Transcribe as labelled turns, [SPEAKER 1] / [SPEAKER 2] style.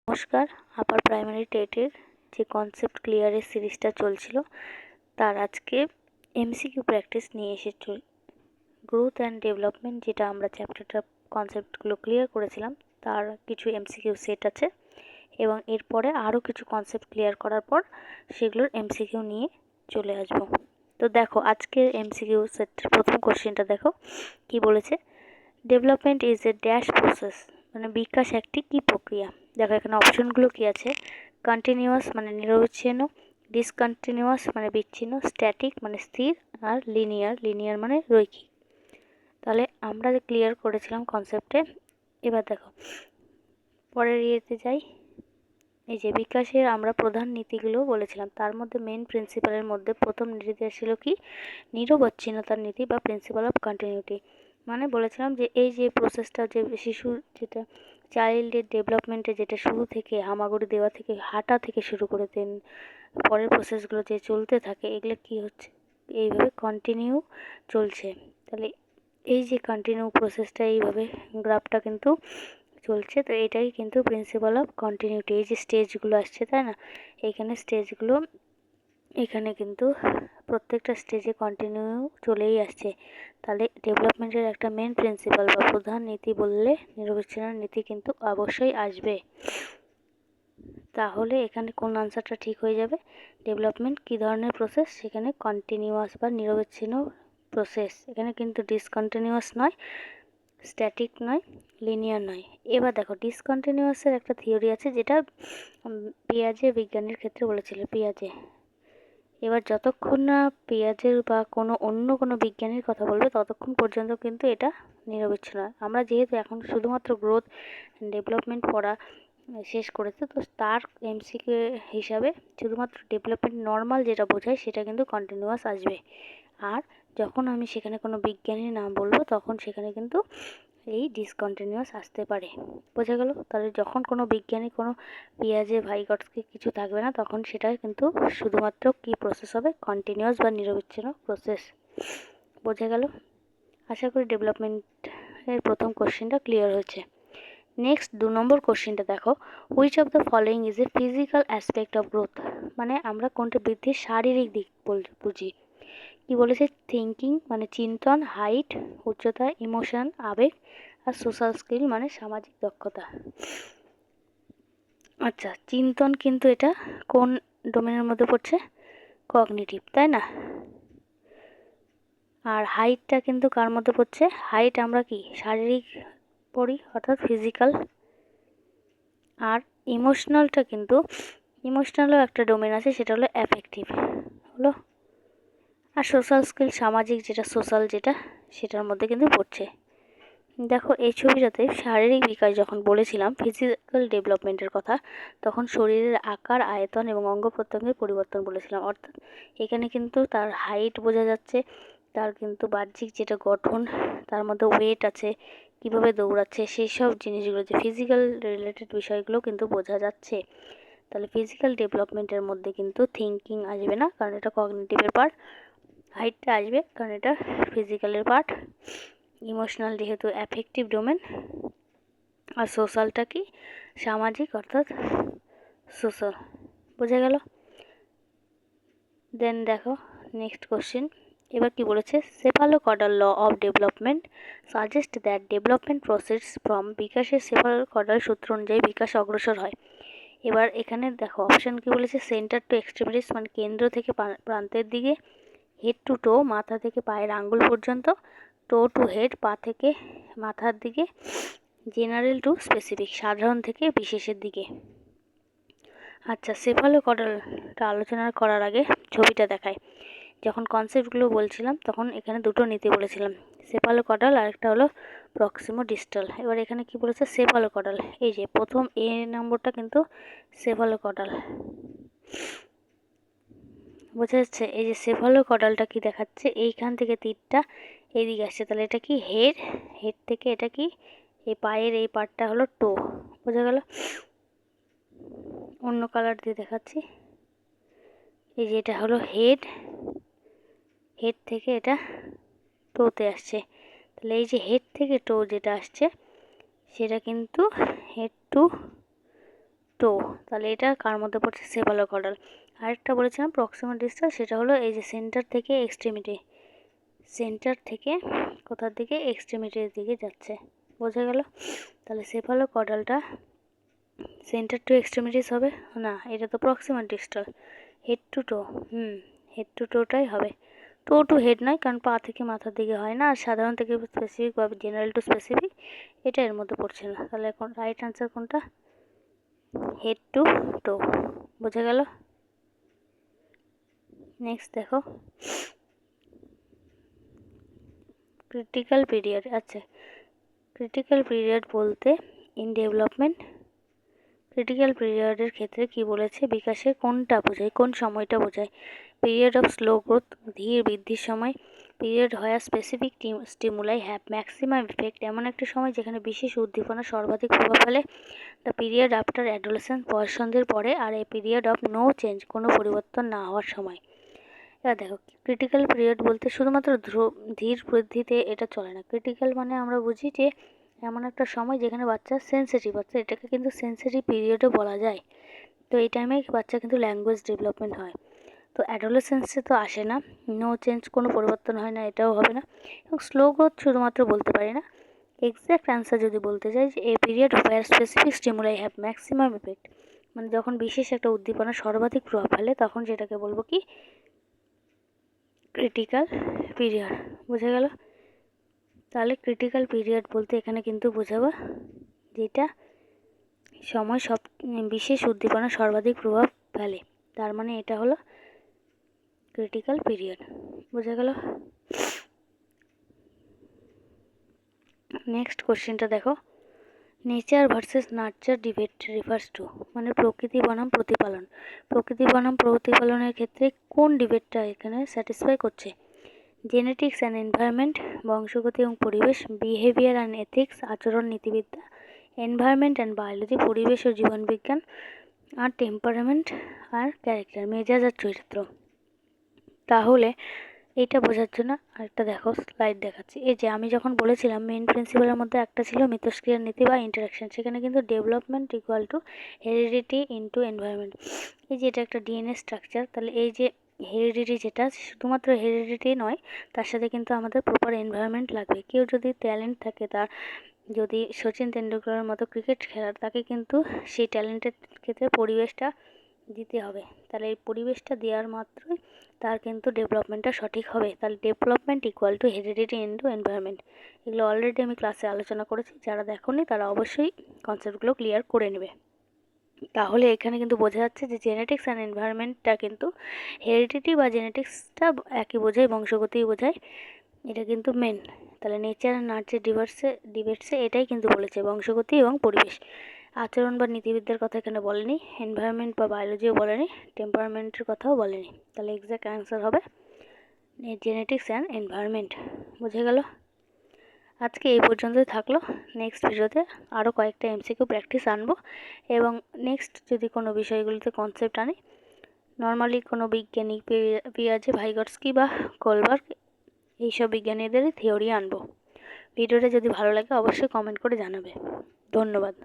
[SPEAKER 1] নমস্কার। Upper primary টেটের যে concept ক্লিয়ারের সিরিজটা চলছিল তার আজকে এমসিকিউ প্র্যাকটিস নিয়ে এসেছি। গ্রোথ অ্যান্ড ডেভেলপমেন্ট যেটা আমরা চ্যাপ্টারটা কনসেপ্টগুলো ক্লিয়ার করেছিলাম তার কিছু এমসিকিউ সেট আছে এবং এরপরে আরও কিছু কনসেপ্ট ক্লিয়ার করার পর সেগুলোর এমসিকিউ নিয়ে চলে আসবো। তো দেখো আজকের এমসিকিউ সেটের প্রথম কোশ্চেনটা দেখো কি বলেছে। Development is a dash process, মানে বিকাশ একটি কী প্রক্রিয়া। দেখো এখানে অপশনগুলো কি আছে। কন্টিনিউয়াস মানে নিরবিচ্ছিন্ন, ডিসকন্টিনিউয়াস মানে বিচ্ছিন্ন, স্ট্যাটিক মানে স্থির, আর লিনিয়ার মানে রৈখিক। তাহলে আমরা যে ক্লিয়ার করেছিলাম কনসেপ্টে। এবার দেখো পরের ইয়েতে যাই। এই যে বিকাশের আমরা প্রধান নীতিগুলো বলেছিলাম, তার মধ্যে মেন প্রিন্সিপালের মধ্যে প্রথম নীতিটা ছিল কি, নিরবচ্ছিন্নতার নীতি বা প্রিন্সিপাল অফ কন্টিনিউটি। মানে বলেছিলাম যে এই যে প্রসেসটা, যে শিশু যেটা চাইল্ডের ডেভেলপমেন্টে যেটা শুরু থেকে হামাগুড়ি দেওয়া থেকে হাঁটা থেকে শুরু করে দেন পরের প্রসেসগুলো যে চলতে থাকে, এগুলো কি হচ্ছে এইভাবে কন্টিনিউ চলছে। তাহলে এই যে কন্টিনিউ প্রসেসটা এইভাবে গ্রাফটা কিন্তু চলছে, তো এটাই কিন্তু প্রিন্সিপাল অফ কন্টিনিউটি। এই যে স্টেজগুলো আসছে তাই না, এইখানে স্টেজগুলো এখানে কিন্তু প্রত্যেকটা স্টেজে কন্টিনিউ চলেই আসছে। তাহলে ডেভেলপমেন্টের একটা মেন প্রিন্সিপাল বা প্রধান নীতি বললে নিরবিচ্ছিন্ন নীতি কিন্তু অবশ্যই আসবে। তাহলে এখানে কোন আনসারটা ঠিক হয়ে যাবে। ডেভেলপমেন্ট কী ধরনের প্রসেস, সেখানে কন্টিনিউয়াস বা নিরবিচ্ছিন্ন প্রসেস। এখানে কিন্তু ডিসকন্টিনিউয়াস নয়, স্ট্যাটিক নয়, লিনিয়ার নয়। এবার দেখো ডিসকন্টিনিউয়াসের একটা থিওরি আছে যেটা পিয়াজে বিজ্ঞানের ক্ষেত্রে বলেছিল পিয়াজে। এবার যতক্ষণ না পেঁয়াজের বা অন্য কোনো বিজ্ঞানীর কথা বলবে ততক্ষণ পর্যন্ত কিন্তু এটা নিরবিচ্ছিন্ন। আমরা যেহেতু এখন শুধুমাত্র গ্রোথ ডেভেলপমেন্ট পড়া শেষ করেছে, তো তার এমসিকিউ হিসাবে শুধুমাত্র ডেভেলপমেন্ট নর্মাল যেটা বোঝায় সেটা কিন্তু কন্টিনিউয়াস আসবে। আর যখন আমি সেখানে কোনো বিজ্ঞানীর নাম বলবো তখন সেখানে কিন্তু এই ডিসকন্টিনিউয়াস আসতে পারে। বোঝা গেল? তাহলে যখন কোনো বিজ্ঞানী কোনো পেঁয়াজে ভাইগটসকে কিছু থাকবে না, তখন সেটা কিন্তু শুধুমাত্র কি প্রসেস হবে, কন্টিনিউয়াস বা নিরবিচ্ছিন্ন প্রসেস। বোঝা গেল? আশা করি ডেভেলপমেন্টের প্রথম কোশ্চেনটা ক্লিয়ার হয়েছে। নেক্সট 2 নম্বর কোশ্চেনটা দেখো, which of the following is a physical aspect of growth. মানে আমরা কোনটা বৃদ্ধির শারীরিক দিক বুঝি। কি বলেছে, থিঙ্কিং মানে চিন্তন, হাইট উচ্চতা, ইমোশন আবেগ, আর সোশ্যাল স্কিল মানে সামাজিক দক্ষতা। আচ্ছা, চিন্তন কিন্তু এটা কোন ডোমেনের মধ্যে পড়ছে, কগনিটিভ, তাই না। আর হাইটটা কিন্তু কার মধ্যে পড়ছে, হাইট আমরা কি শারীরিক পড়ি অর্থাৎ ফিজিক্যাল। আর ইমোশনালটা কিন্তু ইমোশনালও একটা ডোমেন আছে, সেটা হলো অ্যাফেক্টিভ হলো। আর সোশ্যাল স্কিল সামাজিক যেটা সোশ্যাল যেটা সেটার মধ্যে কিন্তু পড়ছে। দেখো এই ছবিটাতে শারীরিক বিকাশ যখন বলেছিলাম ফিজিক্যাল ডেভেলপমেন্টের কথা, তখন শরীরের আকার আয়তন এবং অঙ্গ প্রত্যঙ্গের পরিবর্তন বলেছিলাম। অর্থাৎ এখানে কিন্তু তার হাইট বোঝা যাচ্ছে, তার কিন্তু বাহ্যিক যেটা গঠন, তার মধ্যে ওয়েট আছে, কিভাবে দৌড়াচ্ছে, সেই সব জিনিসগুলো যে ফিজিক্যাল রিলেটেড বিষয়গুলো কিন্তু বোঝা যাচ্ছে। তাহলে ফিজিক্যাল ডেভেলপমেন্টের মধ্যে কিন্তু থিঙ্কিং আসবে না, কারণ এটা কগনিটিভের পার্ট। হাইটটা আসবে কারণ এটা ফিজিক্যালের পার্ট। ইমোশনাল যেহেতু অ্যাফেক্টিভ ডোমেন। আর সোশ্যালটা কি সামাজিক অর্থাৎ সোশ্যাল। বোঝা গেল? দেন দেখো নেক্সট কোশ্চেন। এবার কি বলেছে, cephalocaudal law of development suggest that development process from বিকাশের সেফালোকডাল সূত্র অনুযায়ী বিকাশ অগ্রসর হয়। এবার এখানে দেখো অপশান কি বলেছে, সেন্টার টু এক্সট্রিমিটিস মানে কেন্দ্র থেকে প্রান্তের দিকে, হেড টু টো মাথা থেকে পায়ের আঙ্গুল পর্যন্ত, টো টু হেড পা থেকে মাথার দিকে, জেনারেল টু স্পেসিফিক সাধারণ থেকে বিশেষের দিকে। আচ্ছা, সেফালোকডালটা আলোচনা করার আগে ছবিটা দেখায়। যখন কনসেপ্টগুলো বলছিলাম তখন এখানে দুটো নীতি বলেছিলাম, সেফালোকডাল আর একটা হলো প্রক্সিমো ডিস্টাল। এবার এখানে কি বলেছে, সেফালোকডাল। এই যে প্রথম এ নম্বরটা কিন্তু সেফালোকডাল, বোঝা যাচ্ছে। এই যে সেফালোকডালটা কি দেখাচ্ছে, এইখান থেকে তীরটা এইদিকে আসছে, তাহলে এটা কি হেড, হেড থেকে এটা কি এই পায়ের এই পার্টটা হলো টো। বোঝা গেল? অন্য কালার দিয়ে দেখাচ্ছি। এই যে এটা হলো হেড, হেড থেকে এটা টোতে আসছে। তাহলে এই যে হেড থেকে টো যেটা আসছে সেটা কিন্তু হেড টু টো, তাহলে এটা কার মধ্যে পড়ছে? সেফালোকর্ডাল। আরেকটা বলেছিলাম প্রক্সিমাল ডিস্টাল, সেটা হলো এই যে সেন্টার থেকে এক্সট্রিমিটি, সেন্টার থেকে কোথার দিকে? এক্সট্রিমিটির দিকে যাচ্ছে, বোঝা গেল? তাহলে সেফালোকর্ডালটা সেন্টার টু এক্সট্রিমিটিস হবে না, এটা তো proximal distal. Head to toe, head to টোটাই হবে। টো টু হেড নয়, কারণ পা থেকে মাথার দিকে হয় না, আর সাধারণ থেকে স্পেসিফিক বা জেনারেল টু স্পেসিফিক এটা এর মধ্যে পড়ছে না। তাহলে এখন রাইট আনসার কোনটা? হেড টু টো, বোঝা গেল? নেক্সট দেখো, ক্রিটিক্যাল পিরিয়ড। আচ্ছা, ক্রিটিক্যাল পিরিয়ড বলতে ইন ডেভেলপমেন্ট, ক্রিটিক্যাল পিরিয়ডের ক্ষেত্রে কি বলেছে? বিকাশের কোনটা বোঝায়, কোন সময়টা বোঝায়? পিরিয়ড অফ স্লো গ্রোথ, ধীর বৃদ্ধির সময়। পিরিয়ড হয় specific stimuli have maximum effect, এমন একটা সময় যেখানে বিশেষ উদ্দীপনা সর্বাধিক প্রভাব ফেলে। দ্য পিরিয়ড আফটার অ্যাডোলেসেন্স, বয়ঃসন্ধির পরে। আর a period of no change, কোনো পরিবর্তন না হওয়ার সময়। এবার দেখো, ক্রিটিক্যাল পিরিয়ড বলতে শুধুমাত্র ধীর বৃদ্ধিতে এটা চলে না। ক্রিটিক্যাল মানে আমরা বুঝি যে এমন একটা সময় যেখানে বাচ্চা সেন্সিটিভ, অর্থাৎ এটাকে কিন্তু সেন্সিটিভ পিরিয়ডও বলা যায়। তো এই টাইমে বাচ্চা কিন্তু ল্যাঙ্গুয়েজ ডেভেলপমেন্ট হয়। তো অ্যাডোলেসেন্সে তো আসে না, নো চেঞ্জ, কোনো পরিবর্তন হয় না, এটাও হবে না। এবং স্লো গ্রোথ শুধুমাত্র বলতে পারি না। এক্স্যাক্ট অ্যান্সার যদি বলতে চাই, যে a period where specific stimuli have maximum effect, মানে যখন বিশেষ একটা উদ্দীপনা সর্বাধিক প্রভাব ফেলে তখন সেটাকে বলবো কি? ক্রিটিক্যাল পিরিয়ড, বোঝা গেল? তাহলে ক্রিটিক্যাল পিরিয়ড বলতে এখানে কিন্তু বোঝাবো যেটা সময় সব বিশেষ উদ্দীপনা সর্বাধিক প্রভাব ফেলে, তার মানে এটা হলো ক্রিটিক্যাল পিরিয়ড, বোঝা গেল? নেক্সট কোশ্চেনটা দেখো, nature versus nurture debate refers to, মানে প্রকৃতি বনাম প্রতিপালন। প্রকৃতি বনাম প্রতিপালনের ক্ষেত্রে কোন ডিবেটটা এখানে স্যাটিসফাই করছে? জেনেটিক্স অ্যান্ড এনভায়রনমেন্ট, বংশগতি এবং পরিবেশ। বিহেভিয়ার অ্যান্ড এথিক্স, আচরণ নীতিবিদ্যা। এনভায়রনমেন্ট অ্যান্ড বায়োলজি, পরিবেশ ও জীবনবিজ্ঞান। আর টেম্পারামেন্ট আর ক্যারেক্টার, মেজাজ আর চরিত্র। তাহলে এইটা বোঝার জন্য আরেকটা দেখো স্লাইড দেখাচ্ছি। এই যে আমি যখন বলেছিলাম মেন প্রিন্সিপালের মধ্যে একটা ছিল মিথস্ক্রিয়ার নীতি বা ইন্টারাকশন, সেখানে কিন্তু development equal to heredity into environment. এই যে এটা একটা ডিএনএ স্ট্রাকচার, তাহলে এই যে হেরিডিটি, যেটা শুধুমাত্র হেরিডিটি নয়, তার সাথে কিন্তু আমাদের প্রপার এনভায়রনমেন্ট লাগবে। কেউ যদি ট্যালেন্ট থাকে, তার যদি সচিন তেন্ডুলকরের মতো ক্রিকেট খেলার, তাকে কিন্তু সেই ট্যালেন্টের ক্ষেত্রে পরিবেশটা দিতে হবে। তাহলে এই পরিবেশটা দেওয়ার মাত্রই তার কিন্তু ডেভেলপমেন্টটা সঠিক হবে। তাহলে development equal to heredity into environment. এগুলো অলরেডি আমি ক্লাসে আলোচনা করেছি, যারা দেখোনি তারা অবশ্যই কনসেপ্টগুলো ক্লিয়ার করে নেবে। তাহলে এখানে কিন্তু বোঝা যাচ্ছে যে জেনেটিক্স অ্যান্ড এনভায়রনমেন্টটা কিন্তু হেরিডিটি বা জেনেটিক্সটা একই বোঝায়, বংশগতিই বোঝায়, এটা কিন্তু মেন। তাহলে নেচার অ্যান্ড নার্চার ডিবেটসে এটাই কিন্তু বলেছে, বংশগতি এবং পরিবেশ। আচরণ বা নীতিবিদ্যার কথা এখানে বলেনি, এনভায়রনমেন্ট বা বায়োলজিও বলেনি, টেম্পারমেন্টের কথাও বলেনি। তাহলে এক্স্যাক্ট অ্যান্সার হবে জেনেটিক্স অ্যান্ড এনভায়রনমেন্ট, বুঝে গেল? আজকে এই পর্যন্তই থাকলো। নেক্সট ভিডিওতে আরও কয়েকটা এমসিকিউ প্র্যাকটিস আনবো, এবং নেক্সট যদি কোনো বিষয়গুলিতে কনসেপ্ট আনি, নর্মালি কোনো বিজ্ঞানী পিয়াজে, ভাইগটস্কি বা কোলবার্গ, এইসব বিজ্ঞানীদেরই থিওরি আনবো। ভিডিওটা যদি ভালো লাগে অবশ্যই কমেন্ট করে জানাবে। ধন্যবাদ।